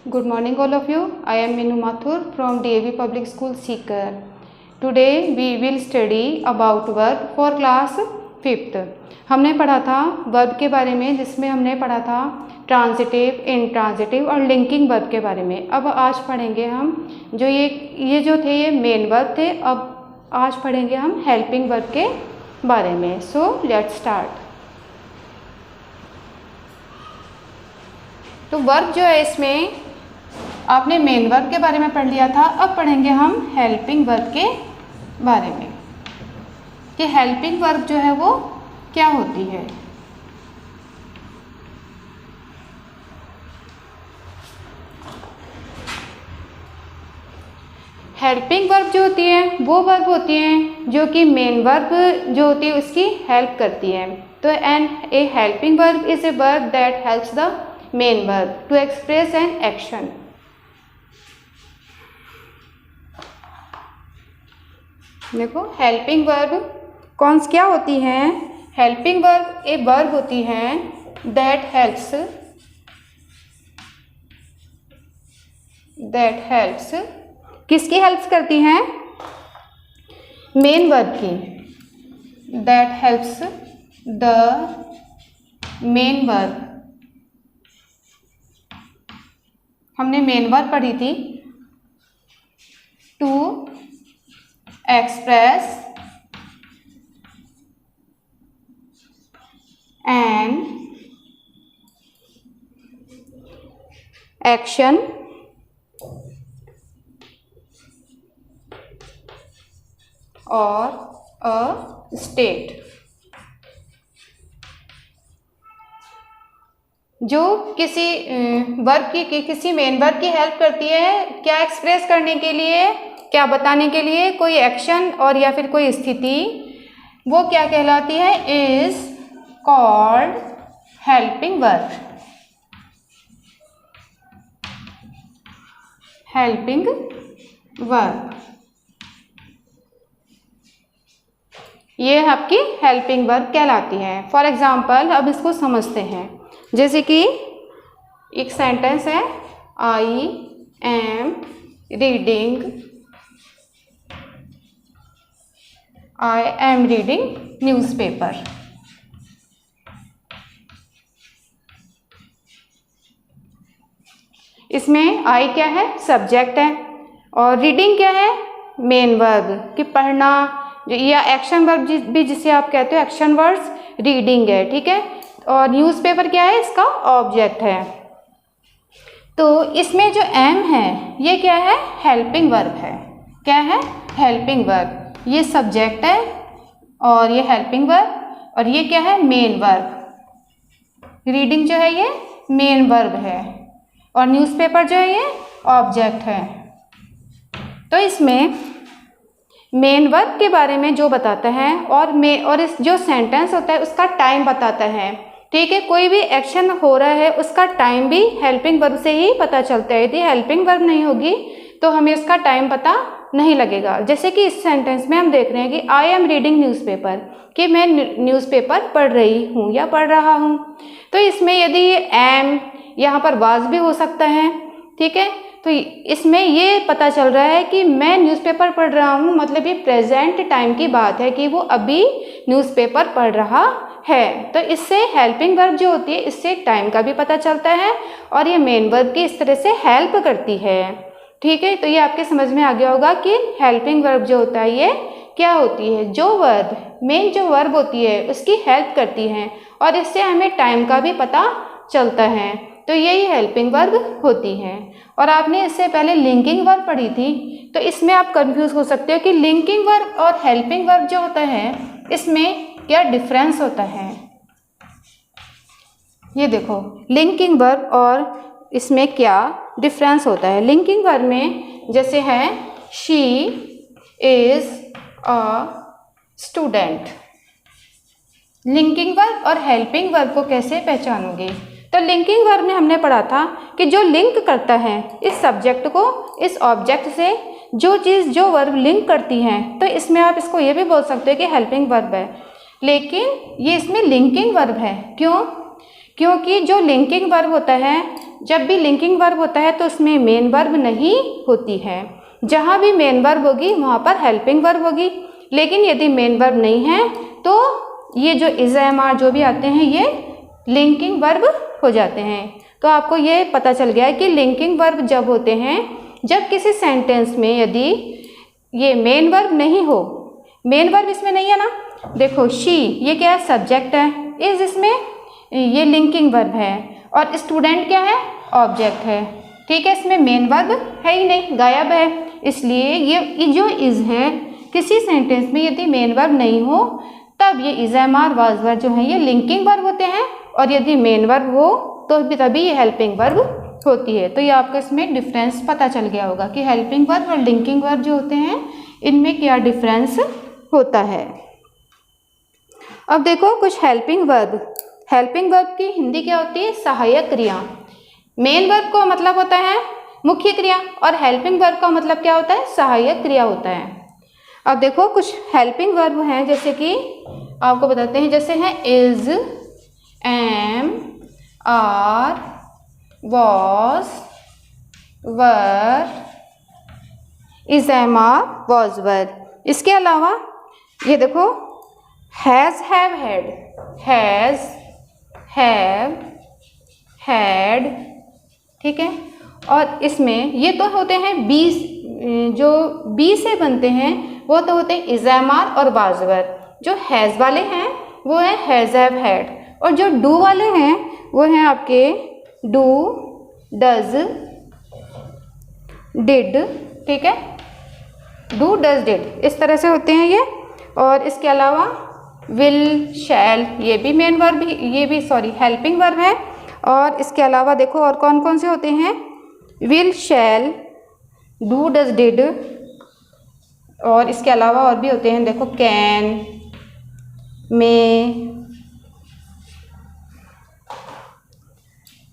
Good morning all of you. I am Minu Mathur from DAV Public School Sikar. Today we will study about verb for class 5th. हमने पढ़ा था verb के बारे में, जिसमें हमने पढ़ा था ट्रांजिटिव, इंट्रांजिटिव और लिंकिंग वर्ब के बारे में। अब आज पढ़ेंगे हम जो ये जो थे ये मेन वर्ब थे। अब आज पढ़ेंगे हम हेल्पिंग वर्ब के बारे में। So let's start. तो वर्ब जो है, इसमें आपने मेन वर्ब के बारे में पढ़ लिया था। अब पढ़ेंगे हम हेल्पिंग वर्ब के बारे में कि हेल्पिंग वर्ब जो है वो क्या होती है। हेल्पिंग वर्ब जो होती है वो वर्ब होती हैं जो कि मेन वर्ब जो होती है उसकी हेल्प करती है। तो a helping verb is a verb that helps the main verb to express an action. देखो हेल्पिंग वर्ब क्या होती हैं। हेल्पिंग वर्ब ए वर्ब होती हैं दैट हेल्प्स किसकी हेल्प्स करती हैं? मेन वर्ब की। That helps the main verb. हमने मेन वर्ब पढ़ी थी टू एक्सप्रेस एन एक्शन और अ स्टेट। जो किसी वर्ब की किसी मेन वर्ब की हेल्प करती है क्या एक्सप्रेस करने के लिए, क्या बताने के लिए, कोई एक्शन और या फिर कोई स्थिति, वो क्या कहलाती है? Is called helping verb. Helping verb ये आपकी हेल्पिंग वर्ब कहलाती है। फॉर एग्जाम्पल अब इसको समझते हैं। जैसे कि एक सेंटेंस है, आई एम रीडिंग न्यूज़पेपर। इसमें आई क्या है? सब्जेक्ट है। और रीडिंग क्या है? मेन वर्ब कि पढ़ना, या एक्शन वर्ब भी जिसे आप कहते हो एक्शन वर्ड्स, रीडिंग है, ठीक है। और न्यूज़पेपर क्या है? इसका ऑब्जेक्ट है। तो इसमें जो एम है ये क्या है? हेल्पिंग वर्ब है। क्या है? Helping verb. ये सब्जेक्ट है और ये हेल्पिंग वर्ब, और ये क्या है? Main verb. रीडिंग जो है ये मेन वर्ब है और न्यूज़पेपर जो है ये ऑब्जेक्ट है। तो इसमें मेन वर्ब के बारे में जो बताता है और इस जो सेंटेंस होता है उसका टाइम बताता है, ठीक है। कोई भी एक्शन हो रहा है उसका टाइम भी हेल्पिंग वर्ब से ही पता चलता है। यदि हेल्पिंग वर्ब नहीं होगी तो हमें उसका टाइम पता नहीं लगेगा। जैसे कि इस सेंटेंस में हम देख रहे हैं कि आई एम रीडिंग न्यूज़पेपर, कि मैं न्यूज़पेपर पढ़ रही हूँ या पढ़ रहा हूँ। तो इसमें यदि ये एम यहाँ पर वाज भी हो सकता है, ठीक है। तो इसमें ये पता चल रहा है कि मैं न्यूज़पेपर पढ़ रहा हूँ, मतलब ये प्रेजेंट टाइम की बात है कि वो अभी न्यूज़पेपर पढ़ रहा है। तो इससे हेल्पिंग वर्ब जो होती है इससे टाइम का भी पता चलता है और ये मेन वर्ब की इस तरह से हेल्प करती है, ठीक है। तो ये आपके समझ में आ गया होगा कि हेल्पिंग वर्ब जो होता है ये क्या होती है। जो वर्ब मेन जो वर्ब होती है उसकी हेल्प करती है और इससे हमें टाइम का भी पता चलता है। तो यही हेल्पिंग वर्ब होती है। और आपने इससे पहले लिंकिंग वर्ब पढ़ी थी, तो इसमें आप कंफ्यूज हो सकते हो कि लिंकिंग वर्ब और हेल्पिंग वर्ब जो होता है इसमें क्या डिफरेंस होता है। ये देखो लिंकिंग वर्ब और इसमें क्या डिफरेंस होता है। लिंकिंग वर्ब में जैसे है she is a student. Linking verb और हेल्पिंग वर्ब को कैसे पहचानोगे? तो लिंकिंग वर्ब में हमने पढ़ा था कि जो लिंक करता है इस सब्जेक्ट को इस ऑब्जेक्ट से, जो वर्ब लिंक करती हैं, तो इसमें आप इसको ये भी बोल सकते हो कि हेल्पिंग वर्ब है। लेकिन ये इसमें लिंकिंग वर्ब है। क्यों? क्योंकि जो लिंकिंग वर्ब होता है जब भी लिंकिंग वर्ब होता है तो उसमें मेन वर्ब नहीं होती है। जहाँ भी मेन वर्ब होगी वहाँ पर हेल्पिंग वर्ब होगी, लेकिन यदि मेन वर्ब नहीं है तो ये जो इज एम आर जो भी आते हैं ये लिंकिंग वर्ब हो जाते हैं। तो आपको ये पता चल गया है कि लिंकिंग वर्ब जब होते हैं जब किसी सेंटेंस में यदि ये मेन वर्ब नहीं हो। मेन वर्ब इसमें नहीं है ना, देखो शी ये क्या है, सब्जेक्ट है, इज इसमें ये लिंकिंग वर्ब है, और स्टूडेंट क्या है, ऑब्जेक्ट है। ठीक है, इसमें मेन वर्ब है ही नहीं, गायब है। इसलिए ये जो इज है किसी सेंटेंस में यदि मेन वर्ब नहीं हो तब ये is am are was verb जो है ये लिंकिंग वर्ब होते हैं, और यदि मेन वर्ब हो तो तभी ये हेल्पिंग वर्ब होती है। तो ये आपको इसमें डिफरेंस पता चल गया होगा कि हेल्पिंग वर्ब और लिंकिंग वर्ब जो होते हैं इनमें क्या डिफरेंस होता है। अब देखो कुछ हेल्पिंग वर्ब। हेल्पिंग वर्ब की हिंदी क्या होती है, सहायक क्रिया। मेन वर्ब का मतलब होता है मुख्य क्रिया और हेल्पिंग वर्ब का मतलब क्या होता है, सहायक क्रिया होता है। अब देखो कुछ हेल्पिंग वर्ब हैं, जैसे कि आपको बताते हैं, जैसे है is, am, are, was, were, is am are, was were. इसके अलावा ये देखो has, have, had, has, have, had. ठीक है, और इसमें ये तो होते हैं बी, जो बी से बनते हैं वो तो होते हैं इज एम आर और वाज वर। जो हैज़ वाले हैं वो है हैज़, हैव, हैड, और जो डू वाले हैं वो हैं आपके डू, डज, डिड। ठीक है, डू, डज, डिड इस तरह से होते हैं ये। और इसके अलावा विल, शैल ये भी मेन वर्ब, ये भी सॉरी हेल्पिंग वर्ब है। और इसके अलावा देखो और कौन कौन से होते हैं, will, shall, do, does, did, और इसके अलावा और भी होते हैं, देखो can, may,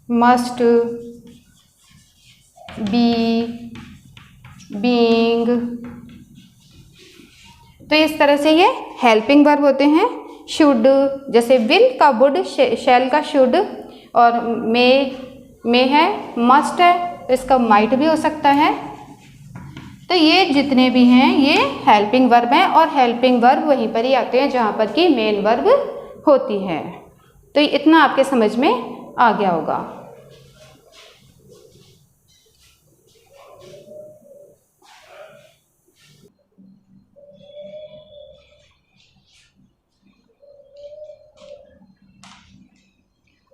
must, be, being. तो इस तरह से ये हेल्पिंग वर्ब होते हैं। शुड, जैसे विल का वुड, शैल का शुड, और मे है, मस्ट है, तो इसका माइट भी हो सकता है। तो ये जितने भी हैं ये हेल्पिंग वर्ब हैं, और हेल्पिंग वर्ब वहीं पर ही आते हैं जहाँ पर कि मेन वर्ब होती है। तो इतना आपके समझ में आ गया होगा।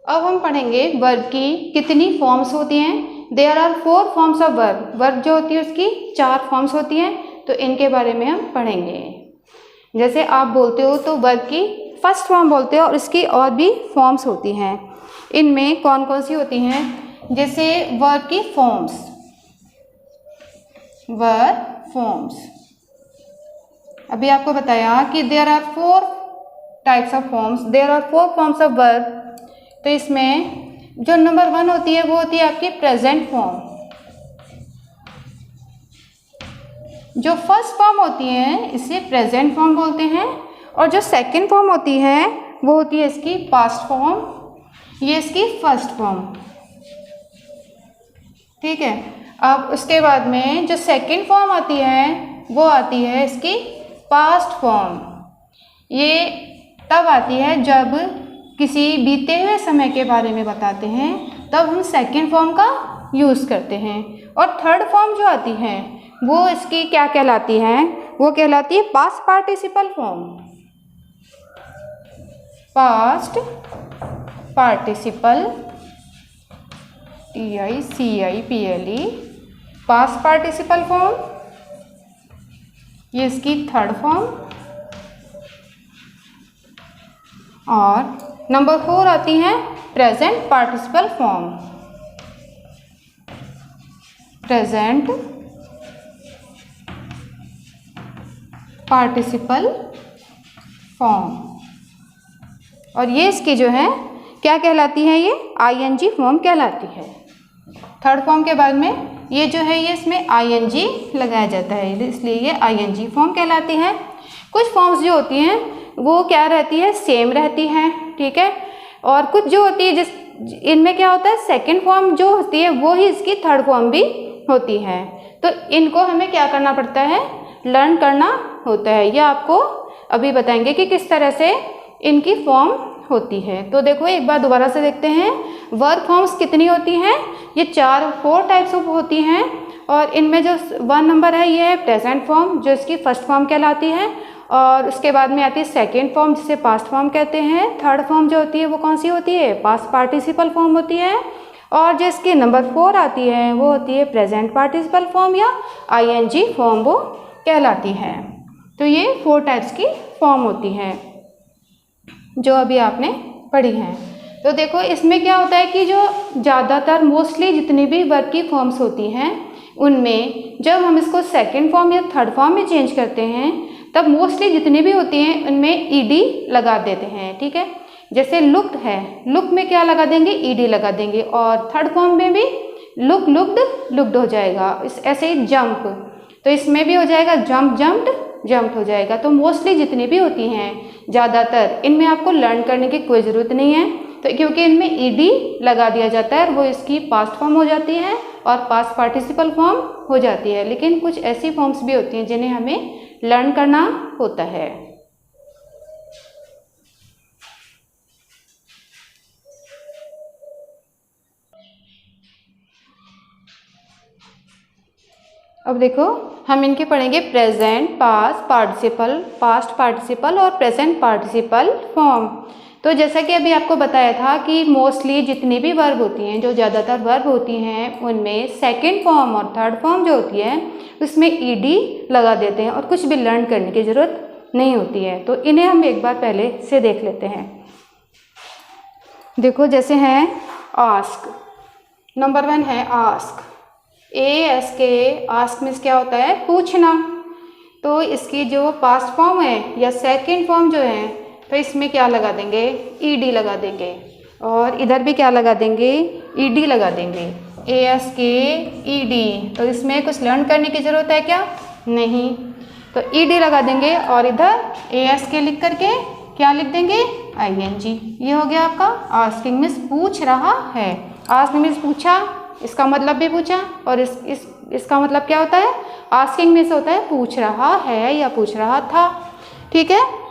अब हम पढ़ेंगे वर्ब की कितनी फॉर्म्स होती हैं। There are 4 forms of verb. Verb जो होती है उसकी 4 फॉर्म्स होती हैं, तो इनके बारे में हम पढ़ेंगे। जैसे आप बोलते हो तो वर्ब की फर्स्ट फॉर्म बोलते हो, और इसकी और भी फॉर्म्स होती हैं। इनमें कौन कौन सी होती हैं, जैसे वर्ब की फॉर्म्स, वर्ब फॉर्म्स अभी आपको बताया कि there are 4 types of forms, there are 4 forms of verb. तो इसमें जो नंबर 1 होती है वो होती है आपकी प्रेजेंट फॉर्म। जो फर्स्ट फॉर्म होती है इसे प्रेजेंट फॉर्म बोलते हैं, और जो सेकंड फॉर्म होती है वो होती है इसकी पास्ट फॉर्म, ये इसकी फर्स्ट फॉर्म। ठीक है, अब उसके बाद में जो सेकंड फॉर्म आती है वो आती है इसकी पास्ट फॉर्म। ये तब आती है जब किसी बीते हुए समय के बारे में बताते हैं, तब हम सेकंड फॉर्म का यूज़ करते हैं। और थर्ड फॉर्म जो आती है वो इसकी क्या कहलाती है, वो कहलाती है past participle form. Past participle, TICIPLE, past participle form, ये इसकी थर्ड फॉर्म। और नंबर 4 आती है present participle form. Present participle form, और ये इसकी जो है क्या कहलाती है, ये ING फॉर्म कहलाती है। थर्ड फॉर्म के बाद में ये जो है ये इसमें ING लगाया जाता है, इसलिए ये ING फॉर्म कहलाती है। कुछ फॉर्म्स जो होती हैं वो क्या रहती है, सेम रहती हैं। ठीक है, और कुछ जो होती है इनमें क्या होता है, सेकंड फॉर्म जो होती है वो ही इसकी थर्ड फॉर्म भी होती है। तो इनको हमें क्या करना पड़ता है, लर्न करना होता है। यह आपको अभी बताएंगे कि किस तरह से इनकी फॉर्म होती है। तो देखो एक बार दोबारा से देखते हैं, वर्ब फॉर्म्स कितनी होती हैं, ये 4 टाइप्स ऑफ होती हैं। और इनमें जो 1 नंबर है ये है प्रेजेंट फॉर्म, जो इसकी फर्स्ट फॉर्म कहलाती है। और उसके बाद में आती है सेकेंड फॉर्म, जिसे पास्ट फॉर्म कहते हैं। थर्ड फॉर्म जो होती है वो कौन सी होती है, पास्ट पार्टिसिपल फॉर्म होती है। और जो इसकी नंबर 4 आती है वो होती है प्रेजेंट पार्टिसिपल फॉर्म या आईएनजी फॉर्म वो कहलाती है। तो ये 4 टाइप्स की फॉर्म होती है जो अभी आपने पढ़ी हैं। तो देखो इसमें क्या होता है कि जो ज़्यादातर मोस्टली जितनी भी वर्ब की फॉर्म्स होती हैं उनमें जब हम इसको सेकंड फॉर्म या थर्ड फॉर्म में चेंज करते हैं तब मोस्टली जितनी भी होती हैं उनमें ईडी लगा देते हैं, ठीक है। जैसे लुक्ड है, लुक में क्या लगा देंगे, ईडी लगा देंगे। और थर्ड फॉर्म में भी लुक लुक्ड लुक्ड हो जाएगा। ऐसे ही जंप, तो इसमें भी हो जाएगा जंप जंप्ड जंप्ड हो जाएगा। तो मोस्टली जितनी भी होती हैं ज़्यादातर इनमें आपको लर्न करने की कोई ज़रूरत नहीं है, तो क्योंकि इनमें ईडी लगा दिया जाता है, वो इसकी पास्ट फॉर्म हो जाती है और पास्ट पार्टिसिपल फॉर्म हो जाती है। लेकिन कुछ ऐसी फॉर्म्स भी होती हैं जिन्हें हमें लर्न करना होता है। अब देखो हम इनके पढ़ेंगे प्रेजेंट, पास्ट पार्टिसिपल और प्रेजेंट पार्टिसिपल फॉर्म। तो जैसा कि अभी आपको बताया था कि मोस्टली जितनी भी वर्ब होती हैं, जो ज़्यादातर वर्ब होती हैं उनमें सेकंड फॉर्म और थर्ड फॉर्म जो होती है उसमें ईडी लगा देते हैं और कुछ भी लर्न करने की ज़रूरत नहीं होती है। तो इन्हें हम एक बार पहले से देख लेते हैं। देखो जैसे हैं आस्क, नंबर 1 है आस्क, ASK, आस्क मीन्स क्या होता है, पूछना। तो इसकी जो पास्ट फॉर्म है या सेकंड फॉर्म जो है तो इसमें क्या लगा देंगे, ईडी लगा देंगे। और इधर भी क्या लगा देंगे, ईडी लगा देंगे, ASK ED। तो इसमें कुछ लर्न करने की ज़रूरत है क्या, नहीं। तो ईडी लगा देंगे और इधर ASK लिख करके क्या लिख देंगे, ING। ये हो गया आपका आस्किंग मीन्स पूछ रहा है। आस्किंग मीन्स पूछा, इसका मतलब भी पूछा। और इसका मतलब क्या होता है, आस्किंग मीन्स होता है पूछ रहा है या पूछ रहा था, ठीक है।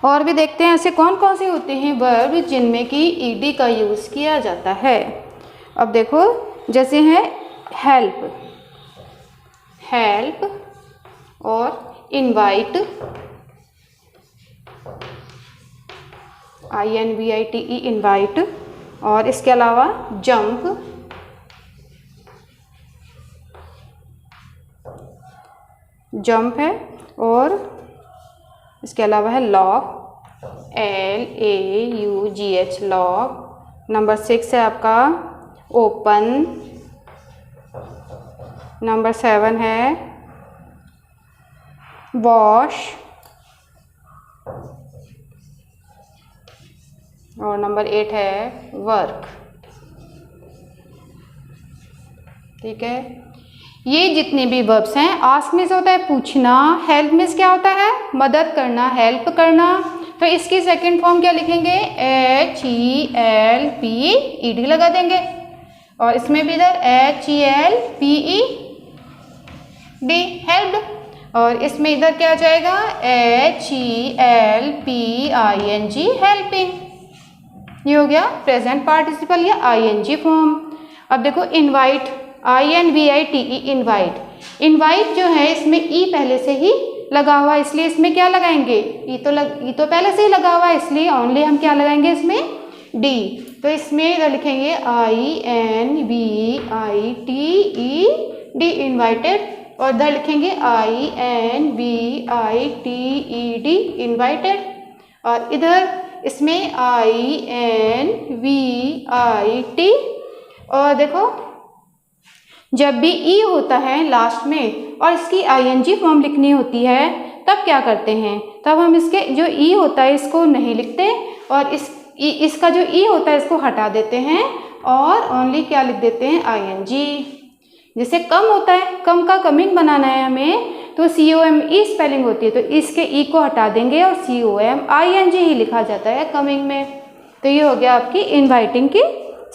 और भी देखते हैं ऐसे कौन कौन से होते हैं वर्ब जिनमें कि ईडी का यूज़ किया जाता है। अब देखो जैसे हैं हेल्प, हेल्प और इनवाइट, INVITE इनवाइट। और इसके अलावा जंप, जंप है। और इसके अलावा है लॉक, LAUGH लॉक। नंबर 6 है आपका ओपन। नंबर 7 है वॉश। और नंबर 8 है वर्क, ठीक है। ये जितने भी वर्ब्स हैं, आस्क मीन्स होता है पूछना, हेल्प मीन्स क्या होता है मदद करना, हेल्प करना। तो इसकी सेकंड फॉर्म क्या लिखेंगे, HELPED लगा देंगे। और इसमें भी इधर HELPED हेल्प्ड। और इसमें इधर क्या आ जाएगा, HELPING हेल्पिंग। ये हो गया प्रेजेंट पार्टिसिपल या ING फॉर्म। अब देखो इनवाइट, INVITE इनवाइट। इनवाइट जो है इसमें ई पहले से ही लगा हुआ है, इसलिए इसमें क्या लगाएंगे, ई तो पहले से ही लगा हुआ है, इसलिए ओनली हम क्या लगाएंगे इसमें डी। तो इसमें इधर लिखेंगे INVITED इनवाइटेड। और इधर लिखेंगे INVITED इनवाइटेड। और इधर इसमें INVIT। और देखो जब भी ई होता है लास्ट में और इसकी ING फॉर्म लिखनी होती है तब क्या करते हैं, तब हम इसके जो ई होता है इसको नहीं लिखते और इसका जो ई होता है इसको हटा देते हैं और ओनली क्या लिख देते हैं ING। जैसे कम होता है, कम का कमिंग बनाना है हमें, तो COME स्पेलिंग होती है, तो इसके ई को हटा देंगे और COMING ही लिखा जाता है कमिंग में। तो ये हो गया आपकी इनवाइटिंग की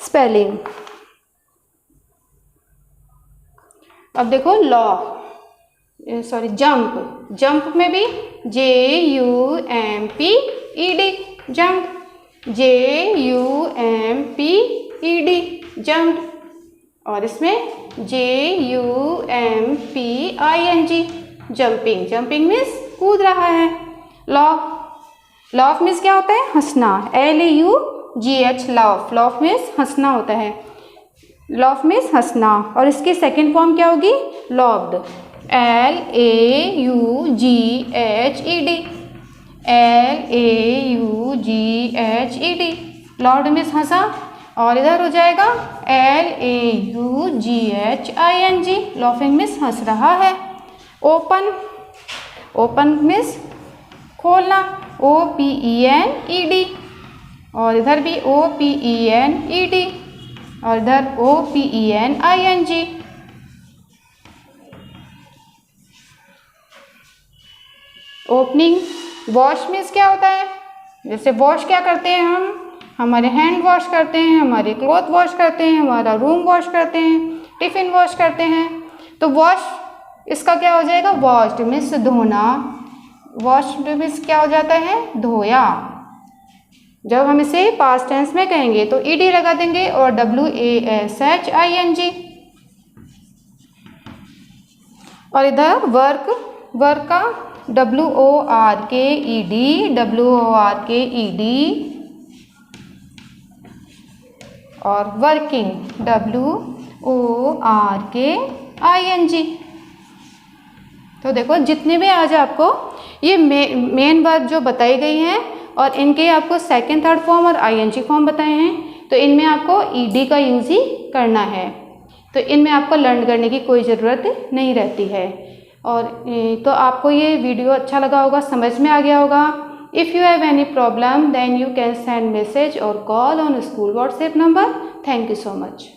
स्पेलिंग। अब देखो जंप। जंप में भी JUMPED जंप, JUMPED जंप, और इसमें JUMPING जंपिंग। जंपिंग मीन्स कूद रहा है। लाफ मीन्स क्या होता है? हंसना। LAUGH laugh. लाफ मीन्स हंसना होता है। लाफ मीन्स हंसना। और इसकी सेकेंड फॉर्म क्या होगी? लॉफ्ड। LAUGHED लॉफ्ड मीन्स हंसा। और इधर हो जाएगा LAUGHING लाफिंग मीन्स हंस रहा है। ओपन मीन्स खोलना, OPENED, और इधर भी OPENED, और इधर OPENING। ओपनिंग। वॉश मीन्स क्या होता है? जैसे वॉश क्या करते हैं हम? हमारे हैंड वॉश करते हैं, हमारे क्लॉथ वॉश करते हैं, हमारा रूम वॉश करते हैं, टिफ़िन वॉश करते हैं। तो वॉश इसका क्या हो जाएगा? वॉश्ड मीन्स धोना। वॉश्ड मीन्स क्या हो जाता है? धोया। जब हम इसे पास्ट टेंस में कहेंगे तो ED लगा देंगे और WASHING। और इधर वर्क का WORKED, और वर्किंग WORKING। तो देखो जितने भी आज आपको ये मेन वर्ब जो बताई गई हैं और इनके आपको सेकंड थर्ड फॉर्म और ING फॉर्म बताए हैं, तो इनमें आपको ED का यूज़ ही करना है। तो इनमें आपको लर्न करने की कोई ज़रूरत नहीं रहती है। और तो आपको ये वीडियो अच्छा लगा होगा, समझ में आ गया होगा। If you have any problem then you can send message और call on school WhatsApp number. Thank you so much.